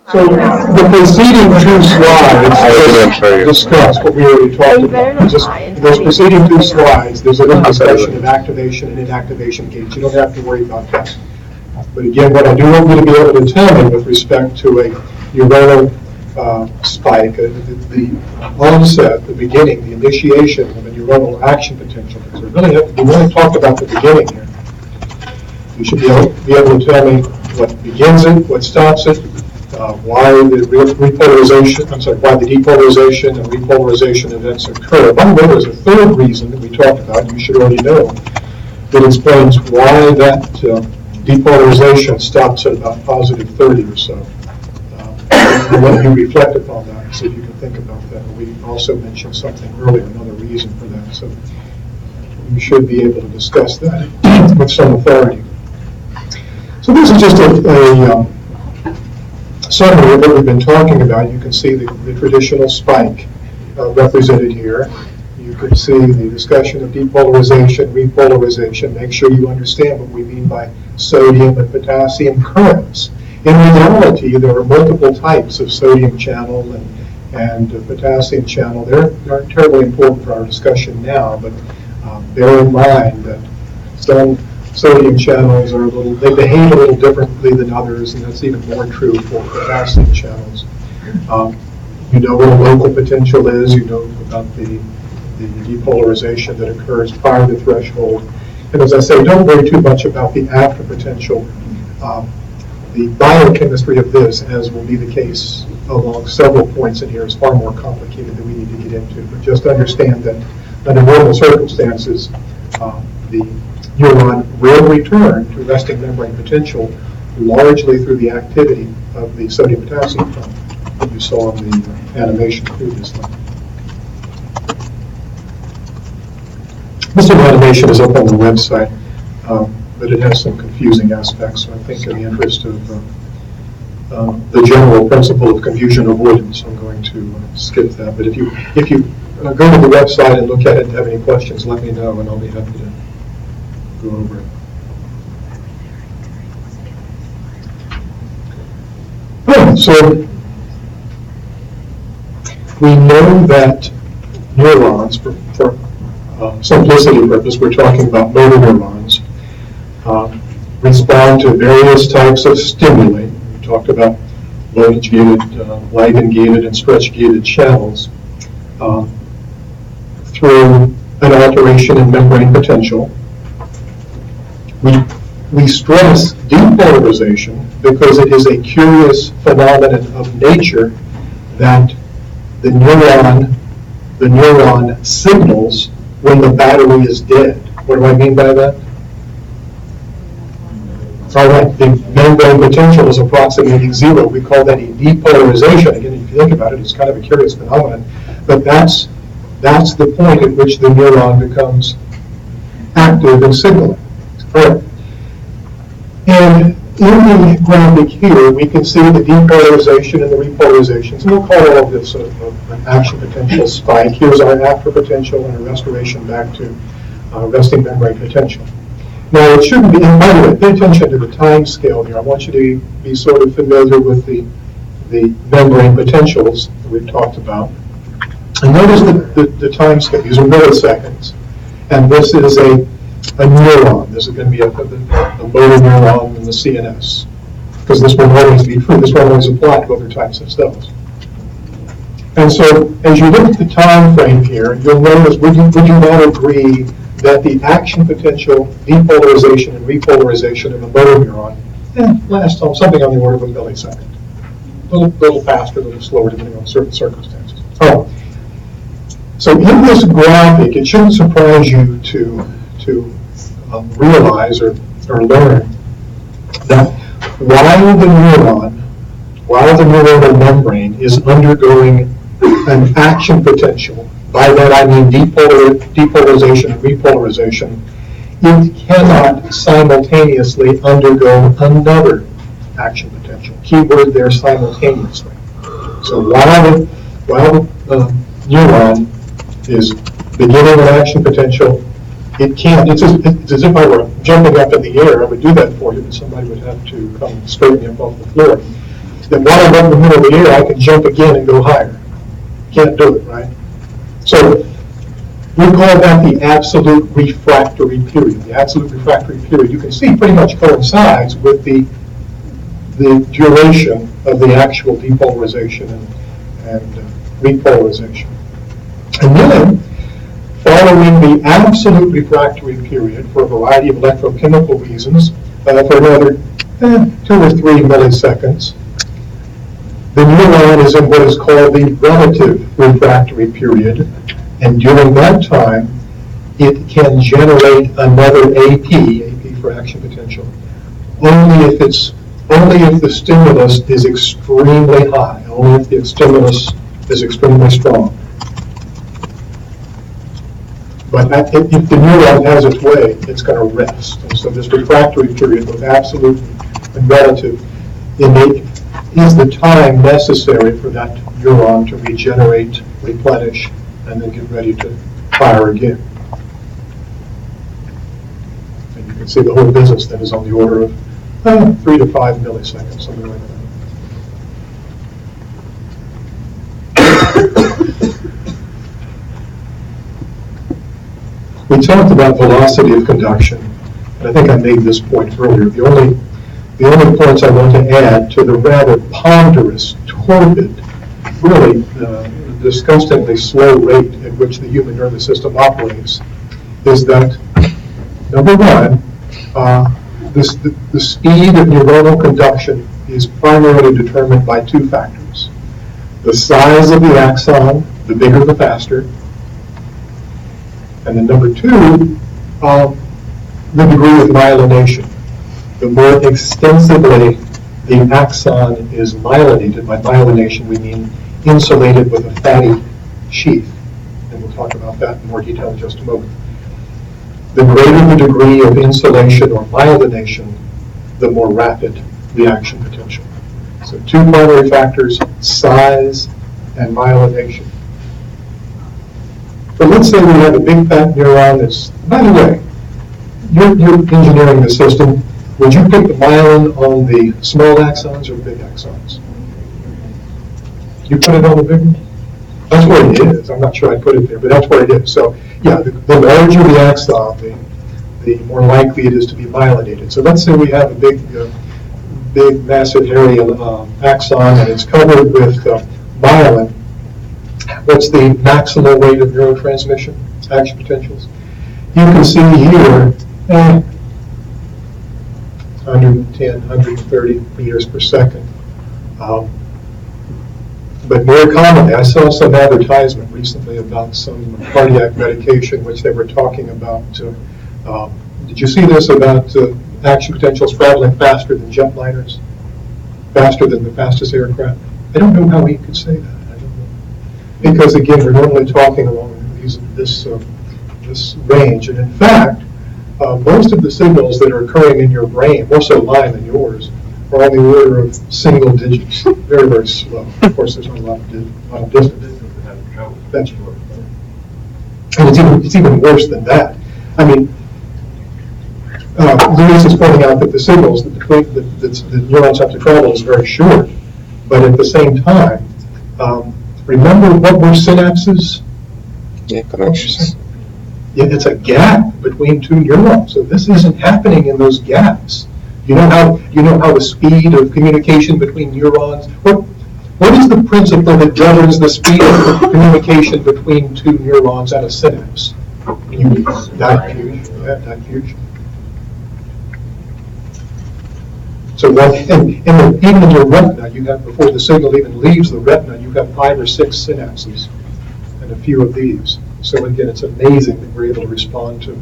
So the preceding two slides discuss what we already talked about. Just those preceding two slides, there's a little discussion of activation and inactivation gates. You don't have to worry about that. But again, what I do want you to be able to tell me with respect to a neuronal spike, the onset, the beginning, the initiation of a neuronal action potential, because we really talk about the beginning here. You should be able to tell me what begins it, what stops it, why the why the depolarization and repolarization events occur. By the way, there's a third reason that we talked about, you should already know, that explains why that depolarization stops at about positive 30 or so. And let you reflect upon that and see if you can think about that. We also mentioned something earlier, another reason for that. So you should be able to discuss that with some authority. So this is just a summary of what we've been talking about. You can see the traditional spike represented here. You can see the discussion of depolarization, repolarization. Make sure you understand what we mean by sodium and potassium currents. In reality, there are multiple types of sodium channel and potassium channel. They're not terribly important for our discussion now, but bear in mind that some sodium channels they behave a little differently than others, and that's even more true for potassium channels. You know what a local potential is. You know about the depolarization that occurs prior to threshold. And as I say, don't worry too much about the after potential. The biochemistry of this, as will be the case along several points in here, is far more complicated than we need to get into. But just understand that under normal circumstances, the neuron will return to resting membrane potential largely through the activity of the sodium-potassium pump that you saw in the animation previously. This animation is up on the website, but it has some confusing aspects, so I think in the interest of the general principle of confusion avoidance, I'm going to skip that. But if you go to the website and look at it and have any questions, let me know, and I'll be happy to go over it. So we know that neurons, for simplicity purpose, we're talking about motor neurons, respond to various types of stimuli. We talked about voltage-gated, ligand-gated, and stretch-gated channels through an alteration in membrane potential. We stress depolarization because it is a curious phenomenon of nature that the neuron signals when the battery is dead. What do I mean by that? All right, the membrane potential is approximating zero. We call that a depolarization. Again, if you think about it, it's kind of a curious phenomenon, but that's the point at which the neuron becomes active and signaling. All right. And in the graphic here, we can see the depolarization and the repolarization. So we'll call all of this an action potential spike. Here's our after potential and a restoration back to resting membrane potential. Now, it shouldn't be, and by the way, pay attention to the time scale here. I want you to be sort of familiar with the membrane potentials that we've talked about. And notice the time scale. These are milliseconds. And this is a neuron. This is going to be a motor neuron in the CNS. Because this will always be true. This will always apply to other types of cells. And so, as you look at the time frame here, you'll notice, would you not agree that the action potential, depolarization, and repolarization of a motor neuron lasts something on the order of a millisecond. A little faster, a little slower, depending on certain circumstances. Oh. So in this graphic, it shouldn't surprise you to realize or learn that while the neuronal membrane is undergoing an action potential, by that I mean depolarization and repolarization, it cannot simultaneously undergo another action potential. Keyword there, simultaneously. So while the neuron is beginning an action potential, it can't. It's as if I were jumping up in the air. I would do that for you, but somebody would have to come straighten me up off the floor. Then while I'm up in the middle of the air, I can jump again and go higher. Can't do it, right? So we call that the absolute refractory period. The absolute refractory period, you can see, pretty much coincides with the duration of the actual depolarization and repolarization. And then, following the absolute refractory period for a variety of electrochemical reasons, for another 2 or 3 milliseconds, the neuron is in what is called the relative refractory period, and during that time, it can generate another AP for action potential, only if the stimulus is extremely high, only if the stimulus is extremely strong. But if the neuron has its way, it's going to rest. And so this refractory period, both absolute and relative, is the time necessary for that neuron to regenerate, replenish, and then get ready to fire again. And you can see the whole business then is on the order of 3 to 5 milliseconds, something like that. We talked about velocity of conduction, and I think I made this point earlier. The only points I want to add to the rather ponderous, torpid, really disgustingly slow rate at which the human nervous system operates is that, number one, the speed of neuronal conduction is primarily determined by 2 factors. The size of the axon, the bigger the faster, and then number 2, the degree of myelination. The more extensively the axon is myelinated, by myelination we mean insulated with a fatty sheath, and we'll talk about that in more detail in just a moment. The greater the degree of insulation or myelination, the more rapid reaction potential. So 2 primary factors, size and myelination. But let's say we have a big fat neuron that's, by the way, you're engineering the system. Would you pick the myelin on the small axons or the big axons? You put it on the big one? That's where it is. I'm not sure I put it there, but that's where it is. So, yeah, the larger the axon, the more likely it is to be myelinated. So let's say we have a big, massive, hairy axon, and it's covered with myelin. What's the maximal rate of neurotransmission, action potentials? You can see here, 110, 130 meters per second. But more commonly, I saw some advertisement recently about some cardiac medication, which they were talking about. Did you see this about action potentials traveling faster than jetliners, faster than the fastest aircraft? I don't know how he could say that. I don't know. Because again, we're normally talking along this range, and in fact, most of the signals that are occurring in your brain, more so mine than yours, are on the order of single digits, very, very slow. Of course, there's not a lot of distance. That's true. And it's even worse than that. I mean, Louise is pointing out that the signals that the neurons have to travel is very short, but at the same time, remember what were synapses? Yeah, connections. Yeah, it's a gap between 2 neurons. So this isn't happening in those gaps. You know how the speed of communication between neurons? What is the principle that governs the speed of communication between 2 neurons at a synapse? Diffusion. Yeah, diffusion. So even in your retina, you have, before the signal even leaves the retina, you have 5 or 6 synapses, and a few of these. So again, it's amazing that we're able to respond to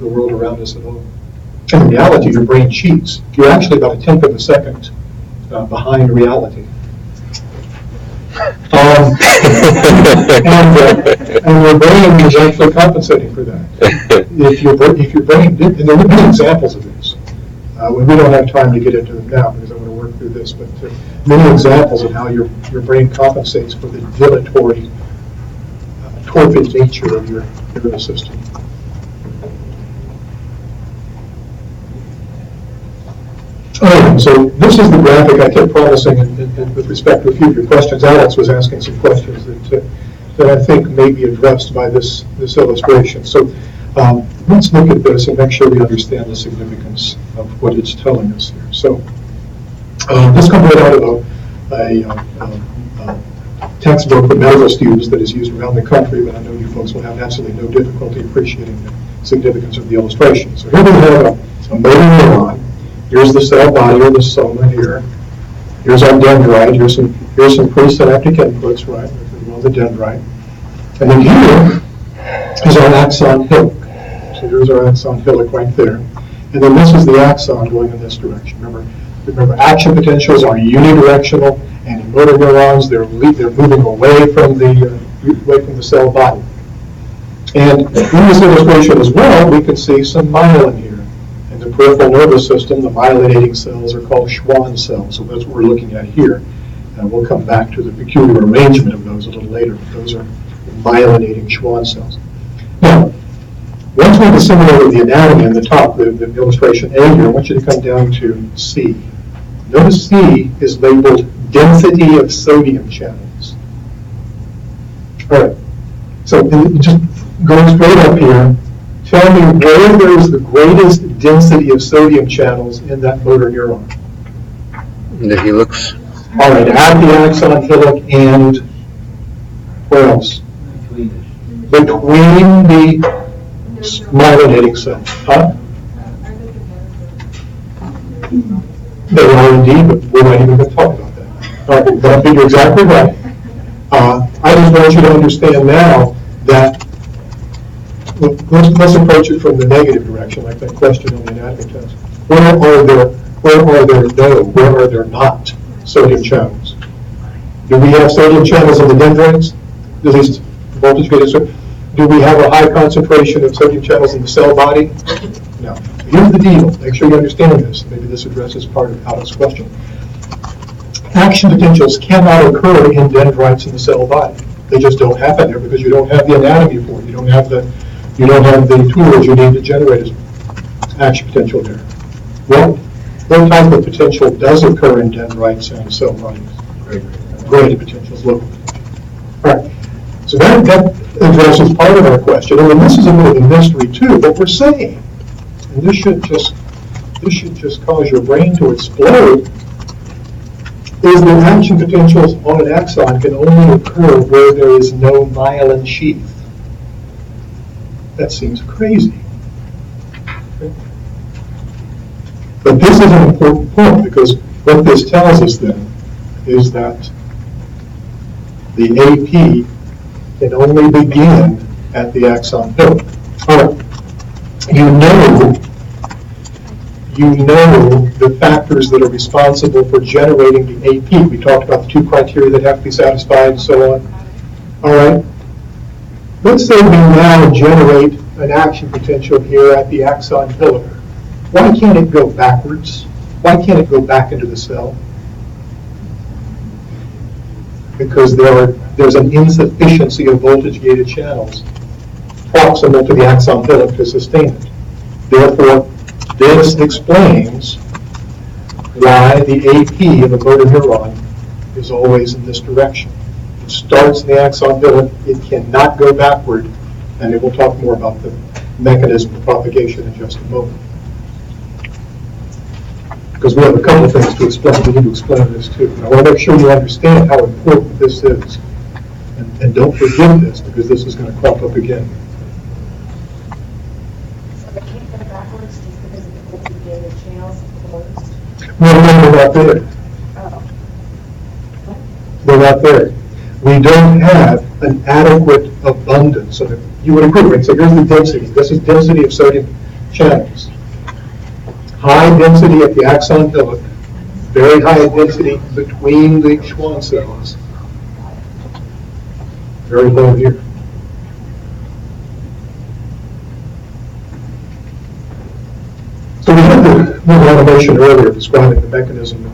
the world around us at all. In reality, your brain cheats. You're actually about 1/10 of a second behind reality. And your brain is actually compensating for that. If your brain did, and there are many examples of this. We don't have time to get into them now because I want to work through this, but many examples of how your brain compensates for the dilatory, torpid nature of your nervous system. All right, so this is the graphic I kept promising with respect to a few of your questions. Alex was asking some questions that I think may be addressed by this illustration. So let's look at this and make sure we understand the significance of what it's telling us here. So this comes right out of a textbook for medical students that is used around the country, but I know you folks will have absolutely no difficulty appreciating the significance of the illustration. So here we have a motor neuron. Here's the cell body or the soma here. Here's our dendrite. Here's some presynaptic inputs, right? Well, the dendrite. And then here is our axon hillock. So here's our axon hillock right there. And then this is the axon going in this direction. Remember, action potentials are unidirectional, and in motor neurons, they're moving away from the cell body. And in this illustration as well, we can see some myelin here. In the peripheral nervous system, the myelinating cells are called Schwann cells, so that's what we're looking at here. And we'll come back to the peculiar arrangement of those a little later. Those are myelinating Schwann cells. Now, once we've assimilated the anatomy in the top, the illustration A here, I want you to come down to C. Notice C is labeled density of sodium channels. All right, so just going straight up here, tell me where there's the greatest density of sodium channels in that motor neuron. The helix. All right, at the axon hillock and where else? Between the myelinating cells. Huh? They are indeed, but we're not even going to talk about that. All right, but I think you're exactly right. I just want you to understand now that, well, let's approach it from the negative direction, like that question on the anatomy test. Where are there not sodium channels? Do we have sodium channels in the dendrites? At least voltage gated. Do we have a high concentration of sodium channels in the cell body? No. Here's the deal. Make sure you understand this. Maybe this addresses part of Alex's question. Action potentials cannot occur in dendrites in the cell body. They just don't happen there because you don't have the anatomy for it. You don't have the tools you need to generate action potential there. Well, what type of potential does occur in dendrites and cell bodies? Graded potentials, local. All right. So that addresses part of our question, and then this is a bit of a mystery too. What we're saying, and this should just cause your brain to explode, is that action potentials on an axon can only occur where there is no myelin sheath. That seems crazy. Okay. But this is an important point, because what this tells us then is that the AP can only begin at the axon hillock. All right. You know the factors that are responsible for generating the AP. We talked about the two criteria that have to be satisfied and so on. All right. Let's say we now generate an action potential here at the axon hillock. Why can't it go backwards? Why can't it go back into the cell? Because there's an insufficiency of voltage-gated channels proximal to the axon hillock to sustain it. Therefore, this explains why the AP of a motor neuron is always in this direction. It starts in the axon hillock, it cannot go backward, and we'll talk more about the mechanism of propagation in just a moment. Because we have a couple of things to explain. We need to explain this too. And I want to make sure you understand how important this is. And don't forget this, because this is going to crop up again. So they can't go backwards just because of the voltage-gated channels closed? No, they're not there. Oh. They're not there. We don't have an adequate abundance of it. You would agree, right? So here's the density. This is density of sodium channels. High density at the axon hillock, very high density between the Schwann cells. Very low here. So we had the animation earlier describing the mechanism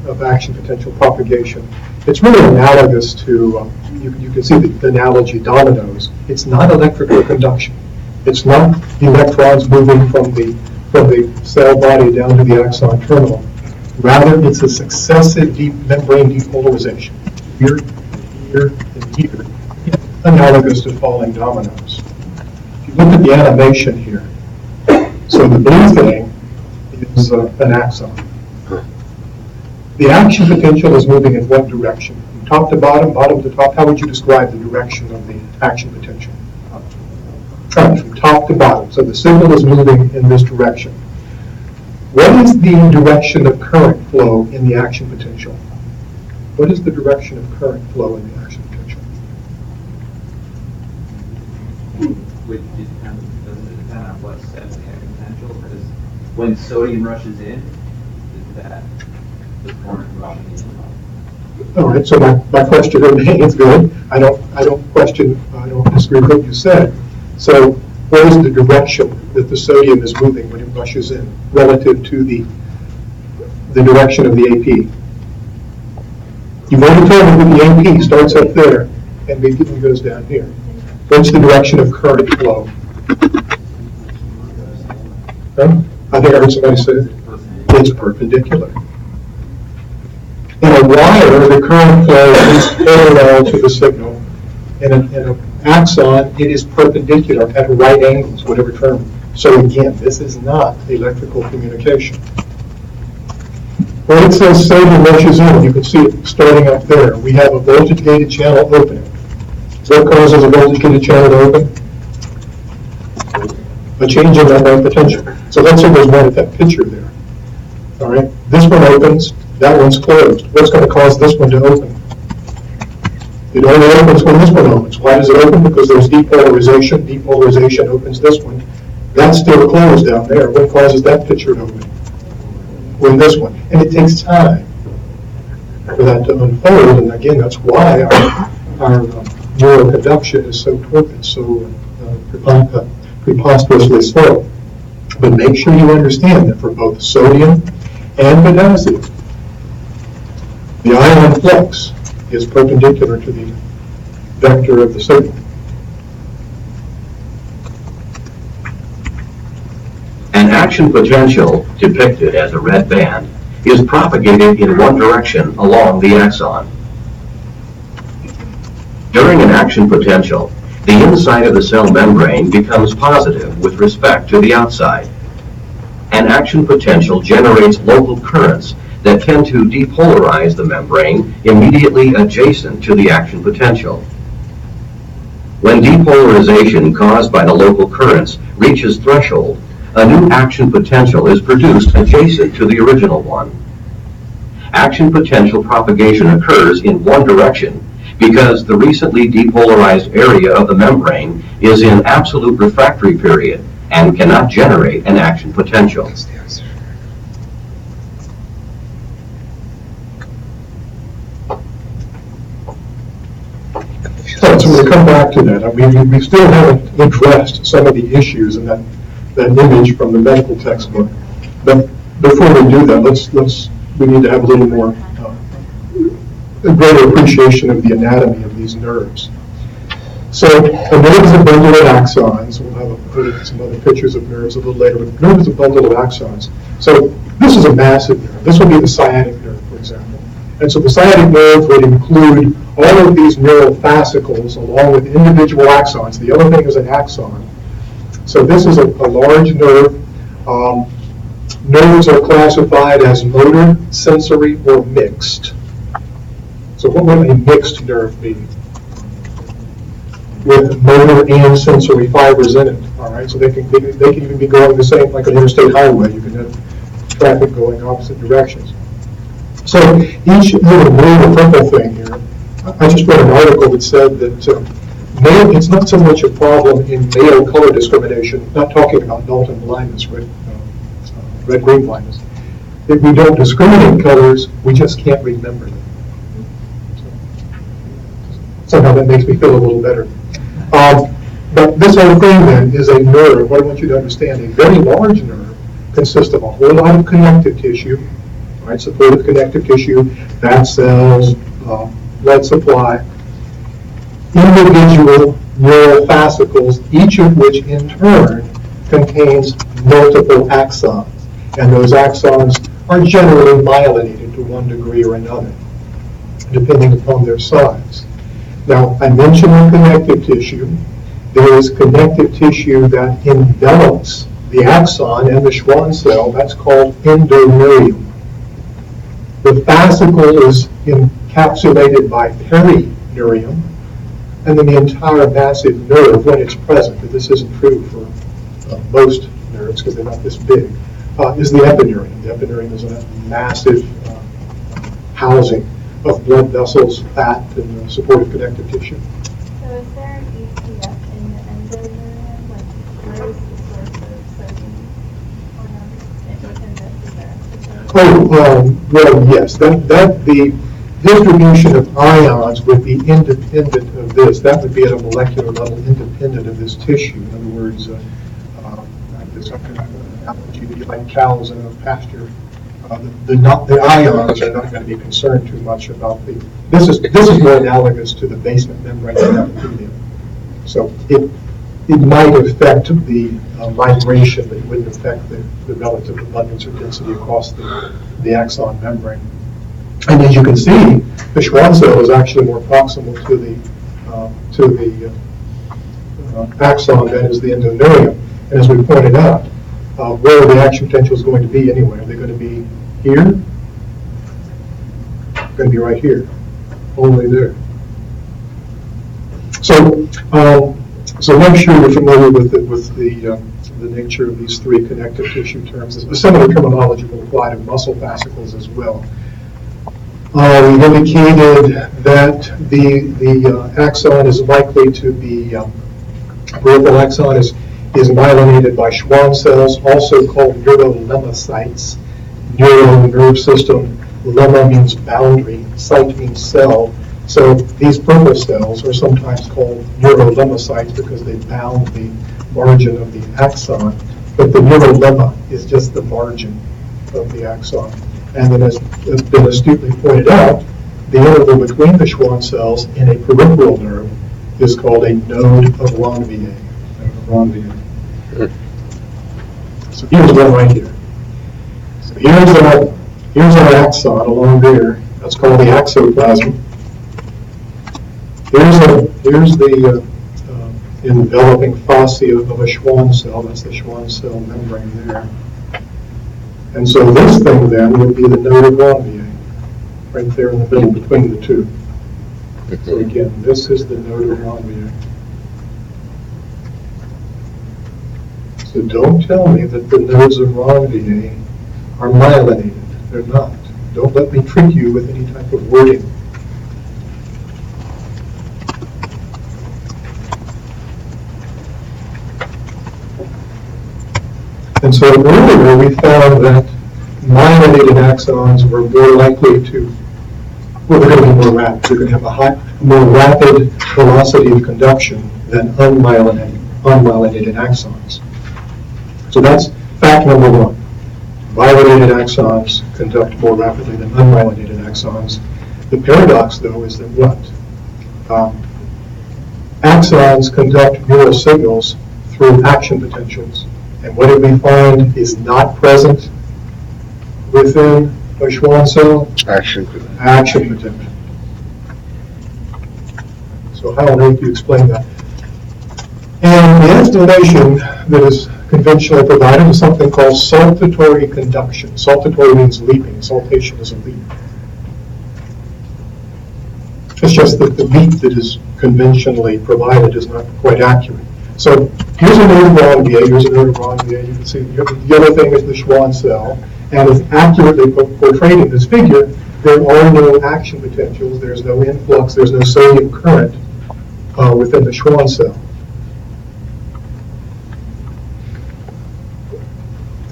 of action potential propagation. It's really analogous to, you can see the analogy dominoes. It's not electrical conduction. It's not electrons moving from the cell body down to the axon terminal. Rather, it's a successive membrane depolarization. Here, here, and here. Analogous to falling dominoes. If you look at the animation here, so the blue thing is an axon. The action potential is moving in what direction? From top to bottom, bottom to top. How would you describe the direction of the action potential? From top to bottom. So the signal is moving in this direction. What is the direction of current flow in the action potential? What is the direction of current flow in the action potential? Doesn't it depend on what sets the action potential? Because when sodium rushes in, is that the current rushing in? All right, so my question remains good. I don't disagree with what you said. So what is the direction that the sodium is moving when it rushes in relative to the direction of the AP? You've already told me that the AP starts up there and immediately goes down here. What's the direction of current flow? Huh? I think I heard somebody say it's perpendicular. In a wire, the current flow is parallel to the signal. In an axon, it is perpendicular at right angles, whatever term. So again, this is not electrical communication. When it says sodium rushes in, you can see it starting up there. We have a voltage-gated channel opening. What causes a voltage-gated channel to open? A change in membrane potential. So let's say there's one at that picture there. All right, this one opens, that one's closed. What's going to cause this one to open? It only opens when this one opens. Why does it open? Because there's depolarization. Depolarization opens this one. That's still closed down there. What causes that picture to open? When this one. And it takes time for that to unfold. And again, that's why our neuroconduction is so torpid, so preposterously slow. But make sure you understand that for both sodium and potassium, the ion flux is perpendicular to the vector of the signal. An action potential, depicted as a red band, is propagated in one direction along the axon. During an action potential, the inside of the cell membrane becomes positive with respect to the outside. An action potential generates local currents that tend to depolarize the membrane immediately adjacent to the action potential. When depolarization caused by the local currents reaches threshold, a new action potential is produced adjacent to the original one. Action potential propagation occurs in one direction because the recently depolarized area of the membrane is in absolute refractory period and cannot generate an action potential. So we'll come back to that. I mean, we still haven't addressed some of the issues in that image from the medical textbook. But before we do that, we need to have a little more a greater appreciation of the anatomy of these nerves. So a nerve is a bundle of axons. We'll have some other pictures of nerves a little later, but a nerve is a bundle of axons. So this is a massive nerve. This would be the sciatic nerve, for example. And so the sciatic nerve would include all of these neural fascicles along with individual axons. The other thing is an axon. So this is a large nerve. Nerves are classified as motor, sensory, or mixed. So what would a mixed nerve be? With motor and sensory fibers in it. All right, so they can even be going the same, like an interstate highway. You can have traffic going opposite directions. So each little blue or purple thing here, I just read an article that said that it's not so much a problem in male color discrimination, not talking about Dalton blindness, red-green blindness. If we don't discriminate colors, we just can't remember them. Somehow that makes me feel a little better. But this whole thing then is a nerve. What I want you to understand, a very large nerve consists of a whole lot of connective tissue, right? Supportive connective tissue, fat cells, blood supply, individual neural fascicles, each of which in turn contains multiple axons. And those axons are generally myelinated to one degree or another, depending upon their size. Now, I mentioned the connective tissue. There is connective tissue that envelops the axon and the Schwann cell. That's called endoneurium. The fascicle is encapsulated by perineurium, and then the entire massive nerve, when it's present, but this isn't true for most nerves because they're not this big, is the epineurium. The epineurium is a massive housing of blood vessels, fat, and supportive connective tissue. So is there an ECF in the endoneurium? Like, where is the source of sodium within this? Is there a Well, yes, the distribution of ions would be independent of this. That would be at a molecular level independent of this tissue. In other words, this analogy that you like cows in a pasture. The ions are not going to be concerned too much about the. This is more analogous to the basement membrane of epithelium. So it might affect the migration, but it wouldn't affect the relative abundance or density across the axon membrane. And as you can see, the Schwann cell is actually more proximal to the axon than is the endoneurium. And as we pointed out, where are the action potentials going to be anyway? Are they going to be here? Going to be right here, only there. So, so make sure you're familiar with the nature of these three connective tissue terms. A similar terminology will apply to muscle fascicles as well. We indicated that the axon is likely to be peripheral axon is myelinated by Schwann cells, also called neurolemmacytes. Neuro, nerve system, lemma means boundary, cyte means cell. So these purple cells are sometimes called neurolemmacytes because they bound the margin of the axon. But the neurolemma is just the margin of the axon. And then, as has been astutely pointed out, the interval between the Schwann cells and a peripheral nerve is called a node of Ranvier. So here's one right here. So here's our axon along there. That's called the axoplasm. Here's the enveloping fascia of a Schwann cell. That's the Schwann cell membrane there. And so this thing then would be the node of Ranvier, right there in the middle between the two. So again, this is the node of Ranvier. So don't tell me that the nodes of Ranvier are myelinated. They're not. Don't let me trick you with any type of wording. And so earlier we found that myelinated axons were more likely to, well, they're going to be more rapid. They're going to have a more rapid velocity of conduction than unmyelinated axons. So that's fact number one. Myelinated axons conduct more rapidly than unmyelinated axons. The paradox, though, is that what? Axons conduct neural signals through action potentials. And what did we find is not present within a Schwann cell? Action potential. So how on earth do you explain that? And the explanation that is conventionally provided is something called saltatory conduction. Saltatory means leaping. Saltation is a leap. It's just that the leap that is conventionally provided is not quite accurate. So here's a node of Ranvier, here's a node of Ranvier. You can see the other thing is the Schwann cell. And as accurately portrayed in this figure, there are no action potentials, there's no influx, there's no sodium current within the Schwann cell.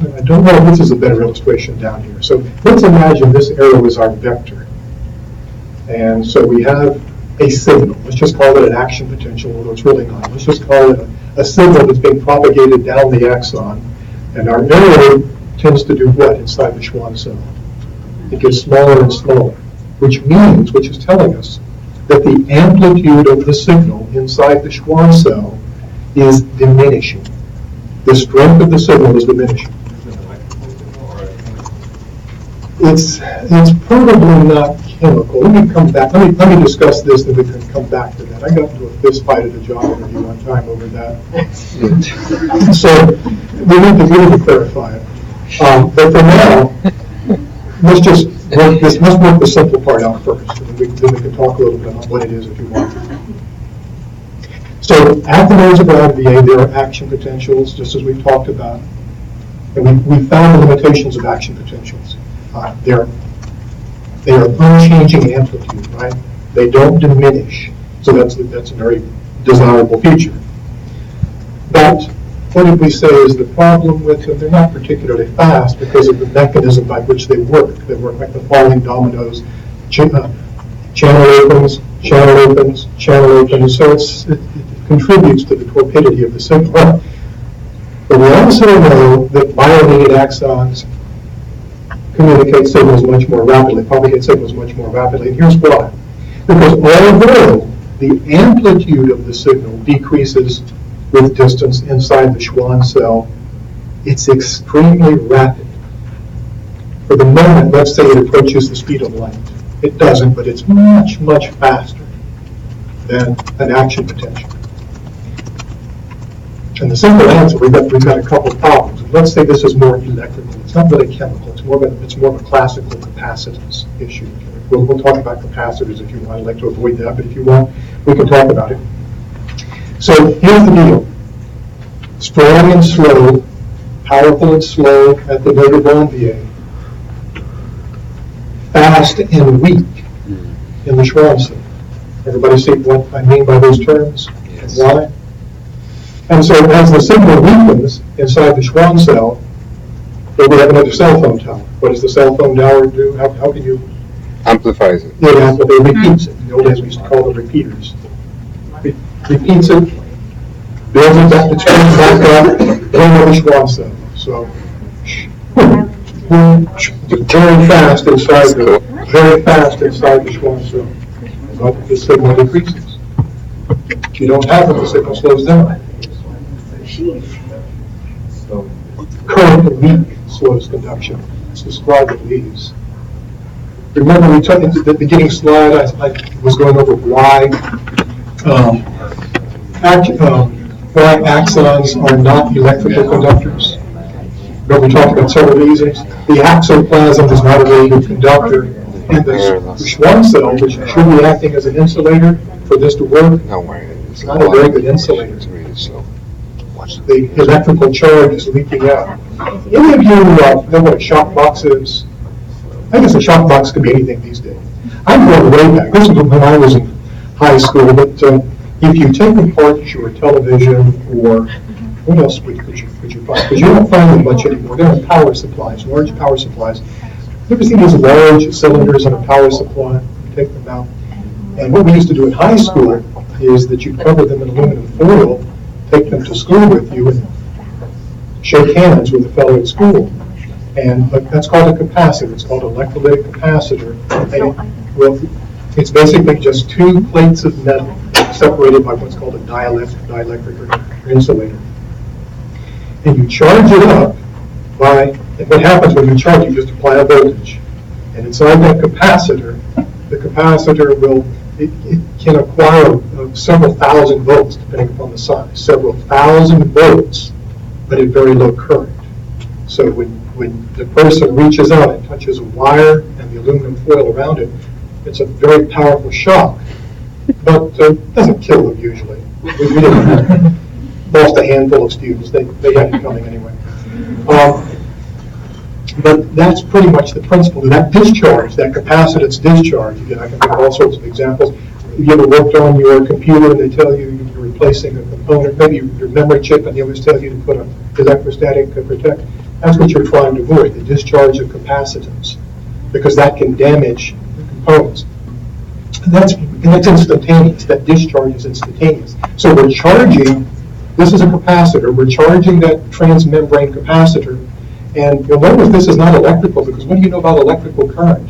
I don't know if this is a better illustration down here. So let's imagine this arrow is our vector. And so we have a signal. Let's just call it an action potential, although it's really not. Let's just call it a signal that's being propagated down the axon. And our arrow tends to do what inside the Schwann cell? It gets smaller and smaller, which is telling us that the amplitude of the signal inside the Schwann cell is diminishing. The strength of the signal is diminishing. It's probably not chemical. Let me come back, let me discuss this, then we can come back to that. I got into a fist fight at a job interview one time over that. So, we need to clarify it. But for now, let's work the simple part out first, and then we can talk a little bit about what it is if you want. So, at the nodes of IVA, there are action potentials, just as we've talked about. And we found the limitations of action potentials. They are unchanging amplitude, right? They don't diminish. So that's a very desirable feature. But what did we say is the problem with them? They're not particularly fast because of the mechanism by which they work. They work like the falling dominoes. Channel opens, channel opens, channel opens. So it contributes to the torpidity of the signal. But we also know that myelinated axons communicate signals much more rapidly, propagate signals much more rapidly. And here's why. Because although the amplitude of the signal decreases with distance inside the Schwann cell, it's extremely rapid. For the moment, let's say it approaches the speed of light. It doesn't, but it's much, much faster than an action potential. And the simple answer, we've got a couple of problems. Let's say this is more electrical. It's not really chemical. It's more of a classical capacitance issue. We'll talk about capacitors if you want. I'd like to avoid that, but if you want, we can talk about it. So here's the deal. Strong and slow, powerful and slow at the node of VA. Fast and weak in the Schwann cell. Everybody see what I mean by those terms? Yes. Why? And so as the signal weakens inside the Schwann cell, we have another cell phone tower. What does the cell phone tower do? How can you? Amplifies it. Yeah, but it repeats it. In the old days we used to call them repeaters. Repeats it, builds it back, it turns back up, then another Schwann cell. So, very fast inside the Schwann cell. But the signal decreases. If you don't have it, the signal slows down. Current weak slows conduction. It's described in these. Remember we took into the beginning slide, I was going over why axons are not electrical conductors. Remember we talked about several reasons. The axoplasm is not a very good conductor, and the Schwann cell, which should be acting as an insulator for this to work, No worry. it's not a very good insulator. It's really slow. Watch The electrical charge is leaking out. Any of you know what a shock box is? I guess a shock box could be anything these days. I'm going way back. This was when I was in high school, but if you take apart your television or what else would you find? Because you don't find them much anymore. They're in power supplies, large power supplies. You ever seen these large cylinders in a power supply? You take them out. And what we used to do in high school is that you'd cover them in aluminum foil, take them to school with you, and shake hands with a fellow at school. And that's called a capacitor. It's called an electrolytic capacitor. And it's basically just two plates of metal separated by what's called a dielectric or insulator. And you charge it up and what happens when you charge, you just apply a voltage. And inside that capacitor, the capacitor it can acquire several thousand volts, depending upon the size, several thousand volts, but at very low current. So when the person reaches out and touches a wire and the aluminum foil around it, it's a very powerful shock, but it doesn't kill them usually. We didn't lost a handful of students. They had it coming anyway. But that's pretty much the principle. That discharge, that capacitance discharge, again, I can give all sorts of examples. If you ever worked on your computer and they tell you you're replacing a component, maybe your memory chip, and they always tell you to put an electrostatic protect, that's what you're trying to avoid, the discharge of capacitance, because that can damage the components. And that's instantaneous. That discharge is instantaneous. So we're charging, this is a capacitor, we're charging that transmembrane capacitor. And you'll notice this is not electrical, because what do you know about electrical current?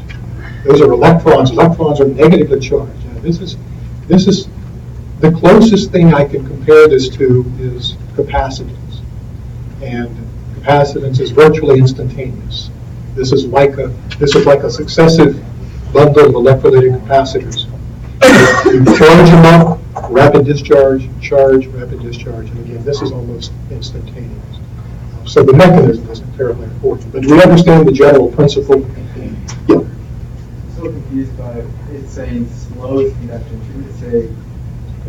Those are electrons. Electrons are negatively charged. Now, this is the closest thing I can compare this to is capacitance. And capacitance is virtually instantaneous. This is like a successive bundle of electrolytic capacitors. You charge them up, rapid discharge, charge, rapid discharge, and again, this is almost instantaneous. So the mechanism isn't terribly important, but do we understand the general principle? Yeah. I'm so confused by it saying slow conduction. Shouldn't it say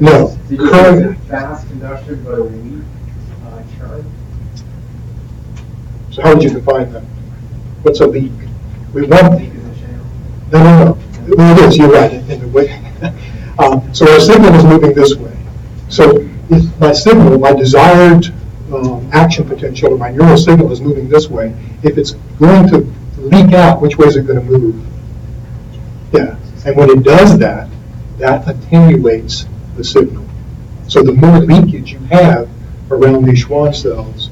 No. so you Current. say fast conduction but a weak charge? So how would you define that? What's a leak? We want. Weak is a channel. No. Well, it is, you're right, in a way. So our signal is moving this way. So if my signal, my desired action potential, or my neural signal is moving this way, if it's going to leak out, which way is it going to move? Yeah, and when it does that, that attenuates the signal. So the more leakage you have around these Schwann cells,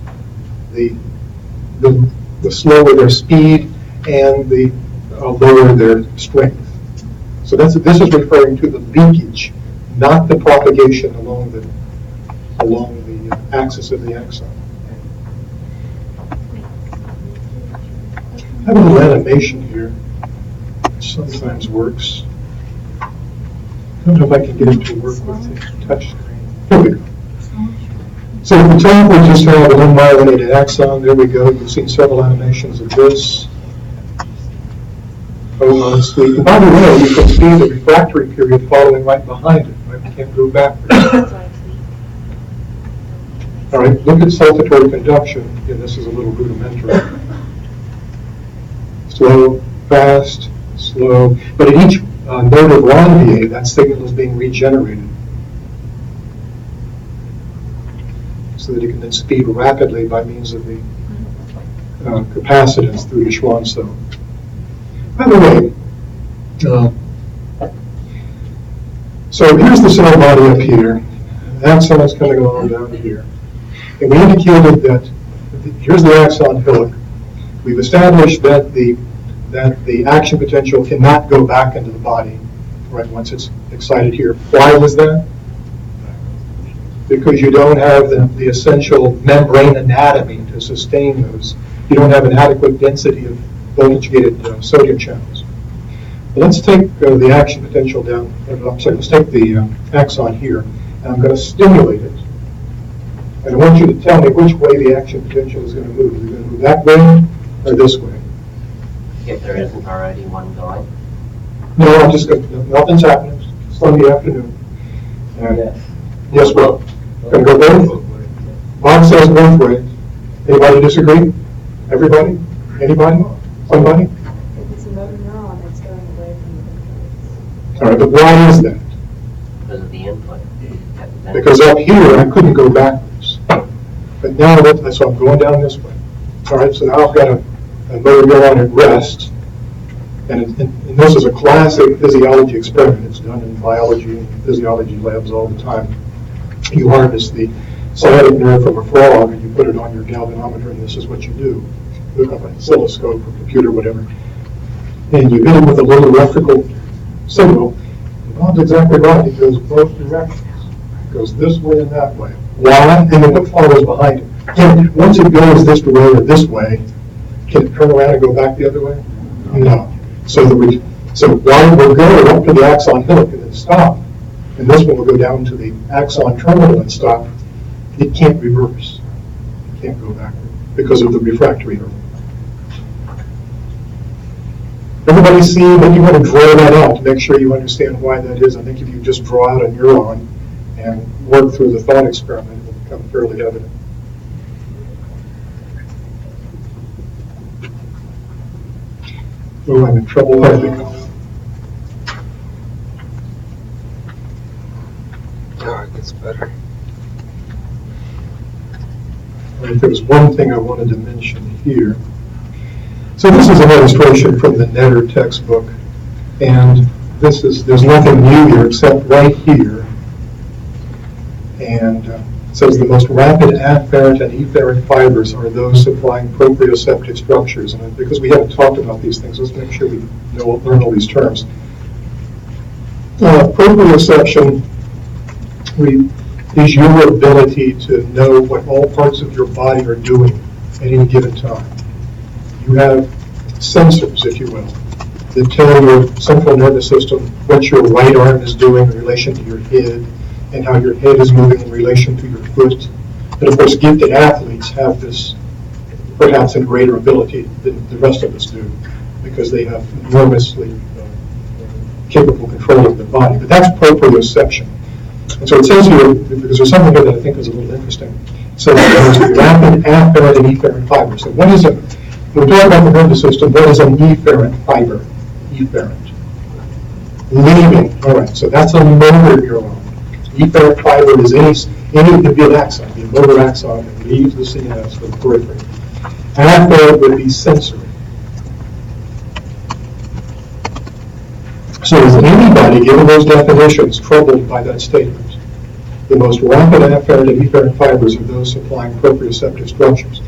the slower their speed and the lower their strength. So this is referring to the leakage, not the propagation along the axis of the axon. I have a little animation here, which sometimes works. I don't know if I can get it to work with the touch screen. Here we go. So at the top, we just have an unmyelinated axon. There we go. You've seen several animations of this. Oh, sweet. And by the way, you can see the refractory period following right behind it. Right? We can't go backwards. All right, look at saltatory conduction. Again, this is a little rudimentary. Slow, fast, slow. But at each node of Ranvier, that signal is being regenerated so that it can then speed rapidly by means of the capacitance through the Schwann cell. By the way, so here's the cell body up here. The axon is coming along down here. And we indicated that here's the axon hillock. We've established that the action potential cannot go back into the body, right, once it's excited here. Why was that? Because you don't have the essential membrane anatomy to sustain those. You don't have an adequate density of voltage-gated sodium channels. But let's take the action potential down. Let's take the axon here, and I'm going to stimulate it. And I want you to tell me which way the action potential is going to move. Is it going to move that way or this way? If there isn't already one going. No, I'm just going to, nothing's happening. It's Sunday afternoon. And yes, well, going to go both? Bob says both ways. Anybody disagree? Everybody? Anybody? Somebody? If it's a motor neuron, it's going away from the controls. All right, but why is that? Because of the input. Because up here, I couldn't go backwards. But now, so I'm going down this way. All right, so now I've got a motor neuron at rest. And this is a classic physiology experiment. It's done in biology and physiology labs all the time. You harvest the sciatic nerve from a frog and you put it on your galvanometer, and this is what you do. Look up an oscilloscope or computer, whatever. And you hit it with a little electrical signal. And Bob's exactly right. It goes both directions. It goes this way and that way. Why? And then what follows behind it? And once it goes this way or this way, can it turn around and go back the other way? No. So one will go up to the axon hillock and then stop. And this one will go down to the axon terminal and stop. It can't reverse. It can't go backward because of the refractory error. Everybody see, then you want to draw that out to make sure you understand why that is. I think if you just draw out a neuron and work through the thought experiment, it will become fairly evident. Oh, I'm in trouble. There we go. Oh, it gets better. Right, there was one thing I wanted to mention here. So this is an illustration from the Netter textbook, and there's nothing new here except right here. And it says the most rapid afferent and efferent fibers are those supplying proprioceptive structures. And because we haven't talked about these things, let's make sure we learn all these terms. Proprioception is your ability to know what all parts of your body are doing at any given time. You have sensors, if you will, that tell your central nervous system what your right arm is doing in relation to your head and how your head is moving in relation to your foot. And of course, gifted athletes have this perhaps in greater ability than the rest of us do because they have enormously capable control of the body. But that's proprioception. And so it says here, because there's something here that I think is a little interesting. So there's rapid afferent and efferent fibers. So what is it? When we talk about the nervous system, what is an efferent fiber? Efferent. Leaving. All right, so that's a motor neuron. Efferent fiber is any could be an axon, be a motor axon that leaves the CNS for the periphery. Afferent would be sensory. So is anybody, given those definitions, troubled by that statement? The most rapid afferent and efferent fibers are those supplying proprioceptive structures.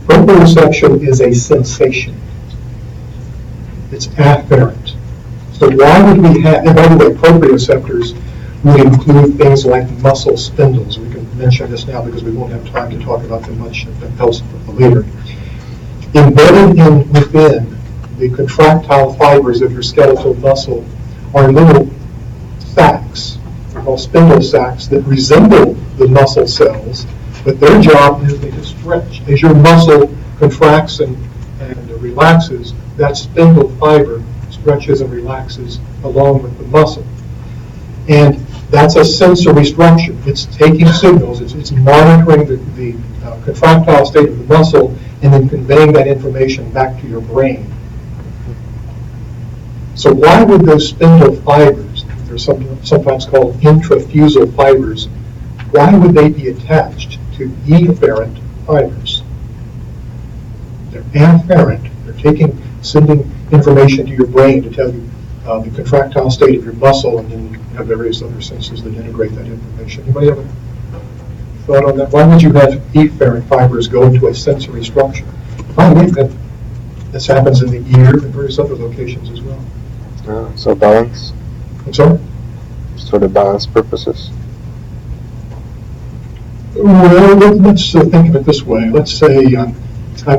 Proprioception is a sensation. It's afferent. So why would we have, and by the way, proprioceptors would include things like muscle spindles. We can mention this now because we won't have time to talk about them much else later. Embedded within the contractile fibers of your skeletal muscle are little sacs, called spindle sacs, that resemble the muscle cells, but their job is they just stretch. As your muscle contracts and relaxes, that spindle fiber stretches and relaxes along with the muscle. And that's a sensory structure. It's taking signals, it's monitoring the contractile state of the muscle and then conveying that information back to your brain. So why would those spindle fibers, they're sometimes called intrafusal fibers, why would they be attached to efferent fibers? They're afferent. They're sending information to your brain to tell you the contractile state of your muscle, and then you have various other senses that integrate that information. Anybody have a thought on that? Why would you have efferent fibers go into a sensory structure? This happens in the ear and various other locations as well. So balance? I'm sorry? For the balance purposes? Well, let's think of it this way. Let's say I'm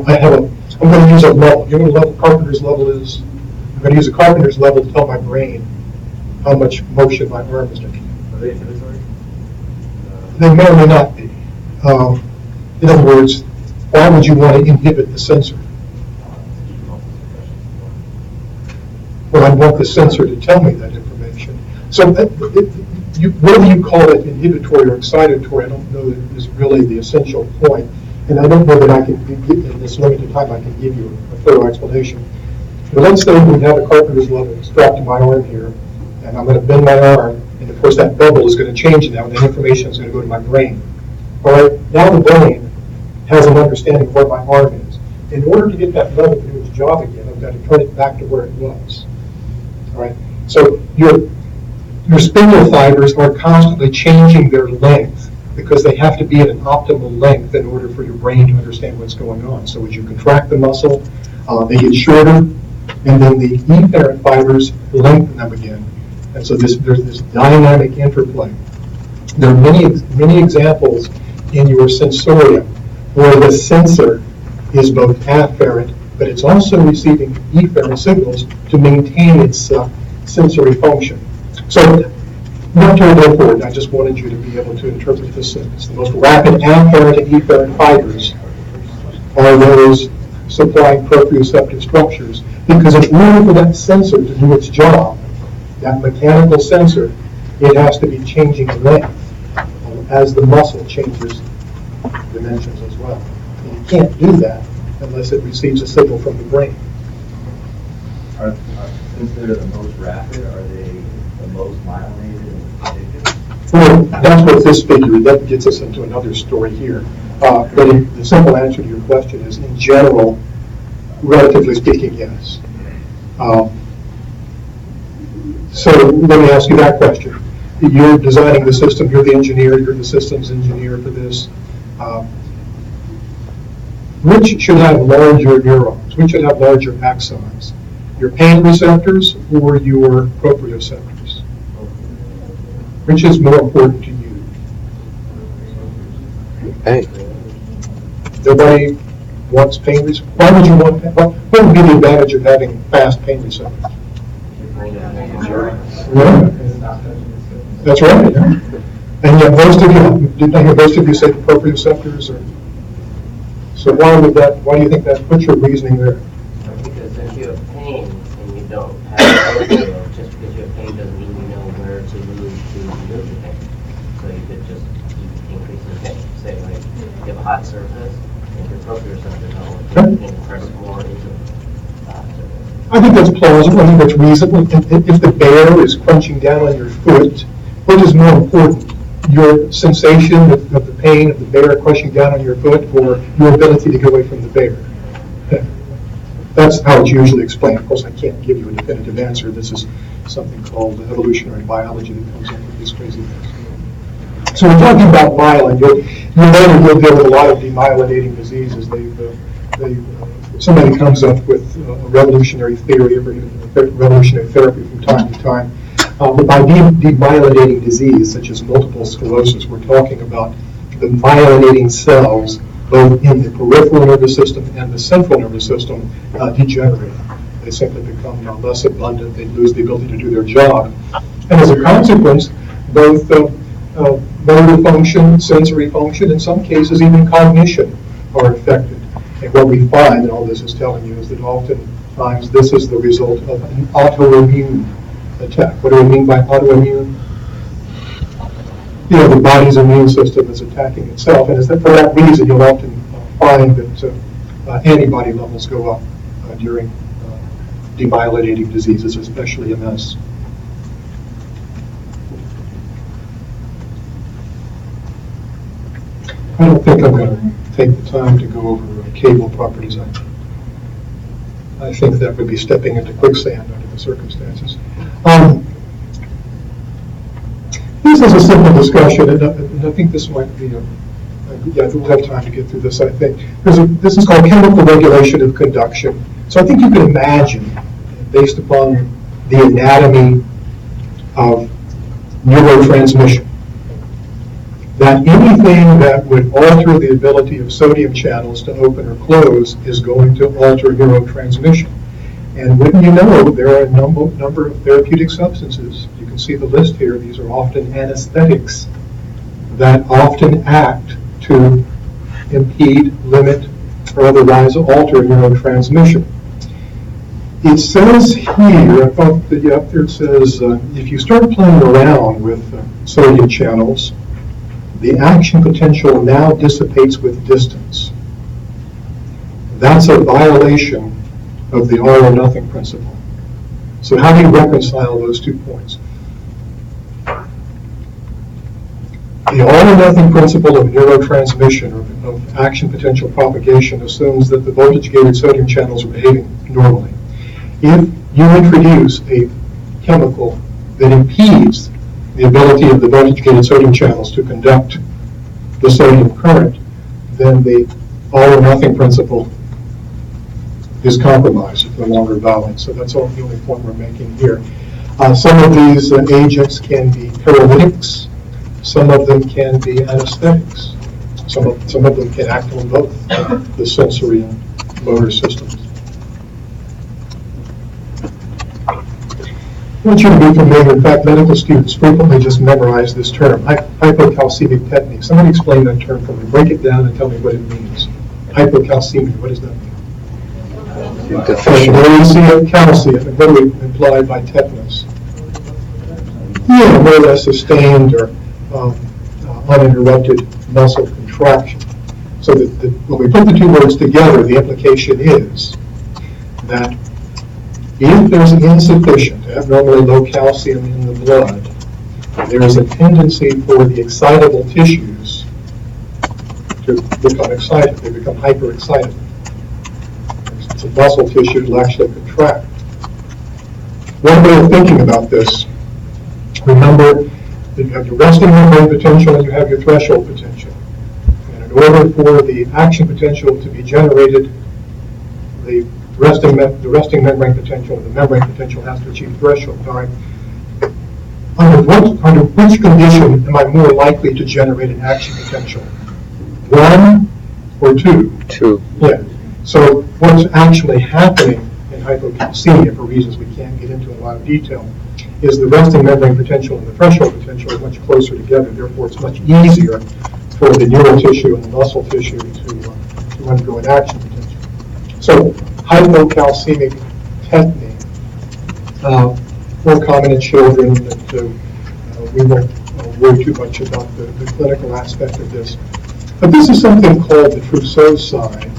going to use a level. You know what a level, carpenter's level is? I'm going to use a carpenter's level to tell my brain how much motion my arm is making. Are they inhibitory? They may or may not be. In other words, why would you want to inhibit the sensor? Well, I want the sensor to tell me that information. So whether you call it inhibitory or excitatory, I don't know that is really the essential point. And I don't know that I can, in this limited time, I can give you a thorough explanation. But let's say we have a carpenter's level strapped to my arm here, and I'm going to bend my arm, and of course that bubble is going to change now, and the information is going to go to my brain. All right, now the brain has an understanding of where my arm is. In order to get that level to do its job again, I've got to turn it back to where it was. All right, so your spindle fibers are constantly changing their length because they have to be at an optimal length in order for your brain to understand what's going on. So as you contract the muscle, they get shorter, and then the efferent fibers lengthen them again. And so there's this dynamic interplay. There are many examples in your sensorium where the sensor is both afferent, but it's also receiving efferent signals to maintain its sensory function. So, not to go forward, I just wanted you to be able to interpret this sentence. The most rapid afferent and efferent fibers are those supplying proprioceptive structures, because in order for that sensor to do its job, that mechanical sensor, it has to be changing length as the muscle changes dimensions as well. And you can't do that unless it receives a signal from the brain. Since they're the most rapid, are they the most myelinated and addictive? Well, that's what this figure, that gets us into another story here. But the simple answer to your question is, in general, relatively speaking, yes. So let me ask you that question. You're designing the system, you're the engineer, you're the systems engineer for this. Which should have larger neurons? Which should have larger axons? Your pain receptors or your proprioceptors? Which is more important to you? Hey. Nobody wants pain receptors. Why would you want that? What what would be the advantage of having fast pain receptors? Yeah, that's right. And yet most of you, didn't I hear most of you say proprioceptors? Or, so why do you think that, what's your reasoning there? Because if you have pain and you don't have opioid, just because you have pain doesn't mean you know where to move the pain. So you could just increase the pain. Say, like, you have a hot surface, and your proprioceptor know you can press more into the hot surface. I think that's plausible. I think that's reasonable. If the bear is crunching down on your foot, what is more important? Your sensation of the pain of the bear crushing down on your foot, or your ability to get away from the bear? That's how it's usually explained. Of course, I can't give you a definitive answer. This is something called evolutionary biology that comes up with these crazy things. So we're talking about myelin. You'll deal with a lot of demyelinating diseases. Somebody comes up with a revolutionary theory or even revolutionary therapy from time to time. But by demyelinating disease, such as multiple sclerosis, we're talking about the myelinating cells, both in the peripheral nervous system and the central nervous system, degenerating. They simply become less abundant. They lose the ability to do their job. And as a consequence, both motor function, sensory function, in some cases even cognition are affected. And what we find, and all this is telling you, is that oftentimes this is the result of an autoimmune attack. What do we mean by autoimmune? The body's immune system is attacking itself, and for that reason you'll often find that antibody levels go up during demyelinating diseases, especially MS. I don't think I'm going to take the time to go over cable properties. I think that would be stepping into quicksand under the circumstances. This is a simple discussion, and I think this might be we'll have time to get through this, I think. This is called chemical regulation of conduction. So I think you can imagine, based upon the anatomy of neurotransmission, that anything that would alter the ability of sodium channels to open or close is going to alter neurotransmission. And wouldn't you know, there are a number of therapeutic substances. You can see the list here. These are often anesthetics that often act to impede, limit, or otherwise alter neurotransmission. It says here, I thought that up there it says, if you start playing around with sodium channels, the action potential now dissipates with distance. That's a violation of the all or nothing principle. So how do you reconcile those 2 points? The all or nothing principle of neurotransmission, or of action potential propagation, assumes that the voltage-gated sodium channels are behaving normally. If you introduce a chemical that impedes the ability of the voltage-gated sodium channels to conduct the sodium current, then the all or nothing principle is compromised. It's no longer valid. So that's all the only point we're making here. Some of these agents can be paralytics. Some of them can be anesthetics. Some of them can act on both the sensory and motor systems. I want you to be familiar. In fact, medical students frequently just memorize this term, hypocalcemic tetany. Somebody explain that term for me. Break it down and tell me what it means. Hypocalcemia, what does that mean? Deficiency of calcium. And what do we imply by tetanus? Yeah, more or less sustained or uninterrupted muscle contraction. So that when we put the 2 words together, the implication is that if there's insufficient, abnormally low calcium in the blood, there is a tendency for the excitable tissues to become excited. They become hyperexcited. It's a muscle tissue that will actually contract. One way of thinking about this, remember that you have your resting membrane potential and you have your threshold potential. And in order for the action potential to be generated, the resting membrane potential and the membrane potential has to achieve threshold. All right. Under which condition am I more likely to generate an action potential? 1 or 2? 2. Yeah. So what's actually happening in hypocalcemia, for reasons we can't get into in a lot of detail, is the resting membrane potential and the threshold potential are much closer together. Therefore, it's much easier for the neural tissue and the muscle tissue to undergo an action potential. So, hypocalcemic tetany, more common in children, but we won't worry too much about the clinical aspect of this. But this is something called the Trousseau sign.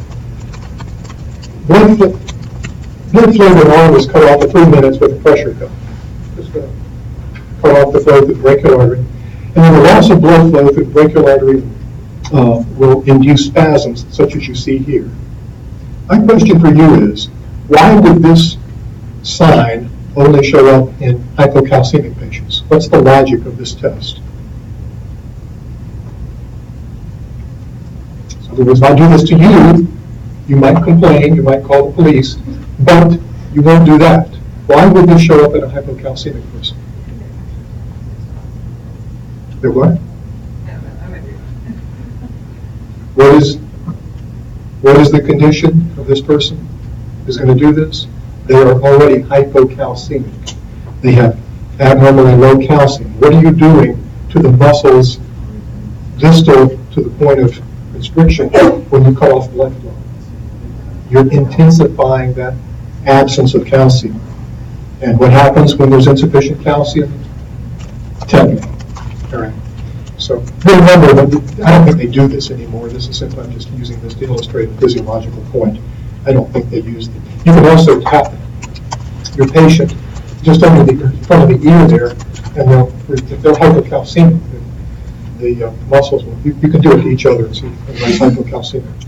Blood flow in the arm is cut off for 3 minutes with a pressure cuff. Just cut off the flow through the brachial artery. And then the loss of blood flow through the brachial artery will induce spasms, such as you see here. My question for you is, why would this sign only show up in hypocalcemic patients? What's the logic of this test? So, in other words, if I do this to you, you might complain, you might call the police, but you won't do that. Why would this show up in a hypocalcemic person? They're what? What is the condition of this person who's going to do this? They are already hypocalcemic. They have abnormally low calcium. What are you doing to the muscles distal to the point of constriction when you cut off blood flow? You're intensifying that absence of calcium. And what happens when there's insufficient calcium? Tetany. All right. So remember, I don't think they do this anymore. This is simply, I'm just using this to illustrate a physiological point. I don't think they use it. You can also tap your patient just under the front of the ear there, and if they're hypocalcemic, the muscles will, you can do it to each other and see if they're hypocalcemic.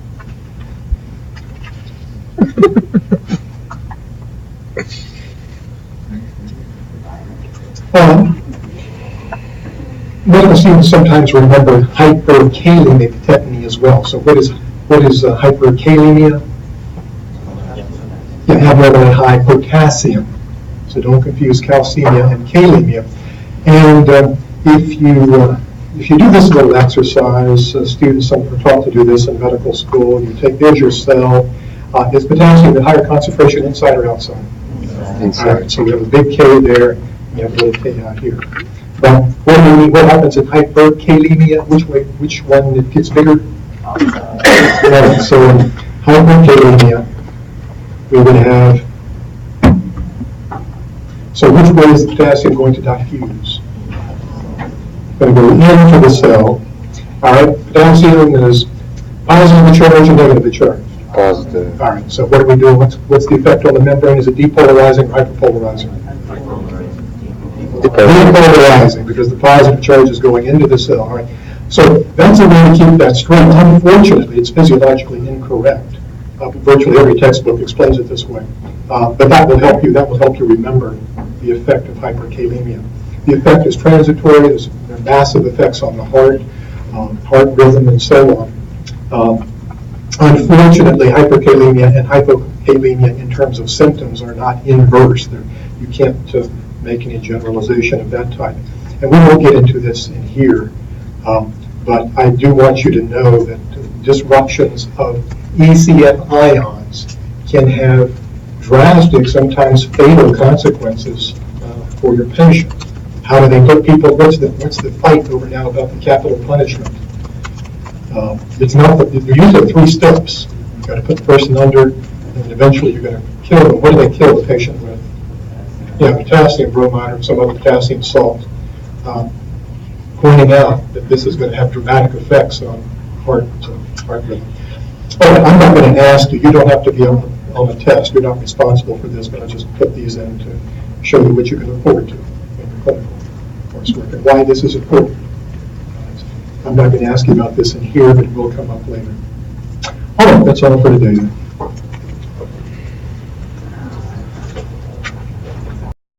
Medical students sometimes remember hyperkalemic tetany as well. So what is hyperkalemia? You have very high potassium. So don't confuse calcemia and kalemia. And if you do this little exercise, students are taught to do this in medical school. There's your cell. Is potassium at higher concentration inside or outside? Inside. All right, so we have a big K there, and you have a little K out here. But what happens in hyperkalemia? Which one it gets bigger? Right, so in hyperkalemia, we would have. So which way is the potassium going to diffuse? It's going to go into the cell. All right, potassium is positively charged or negatively charged? Positive. All right, so what are we doing? What's the effect on the membrane? Is it depolarizing or hyperpolarizing? Depolarizing, because the positive charge is going into the cell. All right, so that's a way to keep that straight. Unfortunately, it's physiologically incorrect. Virtually every textbook explains it this way. But that will help you. That will help you remember the effect of hyperkalemia. The effect is transitory. There are massive effects on the heart rhythm, and so on. Unfortunately, hyperkalemia and hypokalemia in terms of symptoms are not inverse. You can't make any generalization of that type. And we won't get into this in here, but I do want you to know that disruptions of ECF ions can have drastic, sometimes fatal consequences for your patient. How do they put people? What's the fight over now about the capital punishment? It's not. There usually 3 steps. You've got to put the person under, and eventually you're going to kill them. What do they kill the patient with? Yeah, potassium bromide or some other potassium salt. Pointing out that this is going to have dramatic effects on heart rhythm. But I'm not going to ask you. You don't have to be on the test. You're not responsible for this. But I just put these in to show you what you can afford to in your clinical coursework and why this is important. I'm not going to ask you about this in here, but it will come up later. All right, that's all for today then.